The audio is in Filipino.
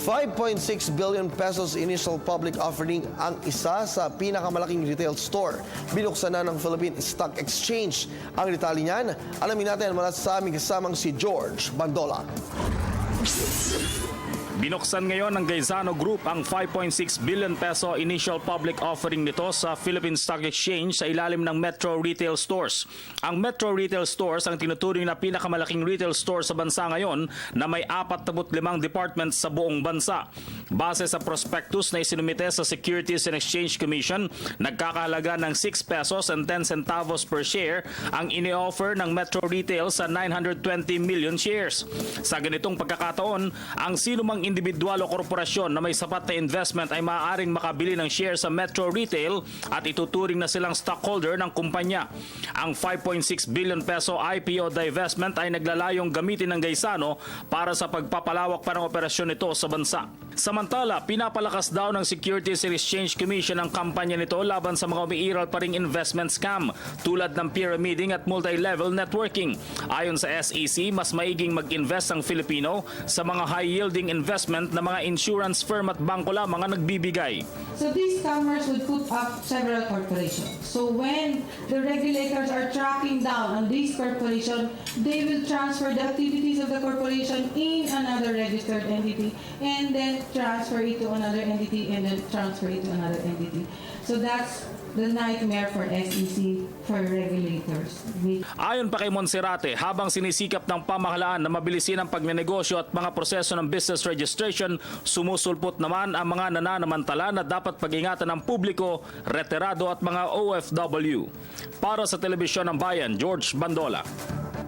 5.6 billion pesos initial public offering ang isa sa pinakamalaking retail store. Binuksan na ng Philippine Stock Exchange. Ang detalye niyan, alamin natin mula sa aming kasamang si George Bandola. Binuksan ngayon ng Gaisano Group ang 5.6 billion peso initial public offering nito sa Philippine Stock Exchange sa ilalim ng Metro Retail Stores. Ang Metro Retail Stores ang tinuturing na pinakamalaking retail store sa bansa ngayon na may 45 departments sa buong bansa. Base sa prospectus na isinumite sa Securities and Exchange Commission, nagkakahalaga ng 6 pesos and 10 centavos per share ang ini-offer ng Metro Retail sa 920 million shares. Sa ganitong pagkakataon, ang sinumang individual o korporasyon na may sapat na investment ay maaaring makabili ng share sa Metro Retail at ituturing na silang stockholder ng kumpanya. Ang 5.6 billion peso IPO divestment ay naglalayong gamitin ng Gaisano para sa pagpapalawak pa ng operasyon nito sa bansa. Samantala, pinapalakas daw ng Securities and Exchange Commission ang kampanya nito laban sa mga umiiral pa ring investment scam tulad ng pyramiding at multi-level networking. Ayon sa SEC, mas maiging mag-invest ang Filipino sa mga high-yielding investment na mga insurance firm at bangko lamang ang nagbibigay. So these scammers would put up several corporations. So when the regulators are tracking down on these corporations, they will transfer the activities of the corporation in another registered entity and then transfer it to another entity and then transfer it to another entity. So that's the nightmare for SEC, for regulators. Ayon pa kay Monserrate, habang sinisikap ng pamahalaan na mabilisin ang pagnenegosyo at mga proseso ng business registration, sumusulpot naman ang mga nananamantala na dapat pag-ingatan ng publiko, retirado at mga OFW. Para sa Telebisyon ng Bayan, George Bandola.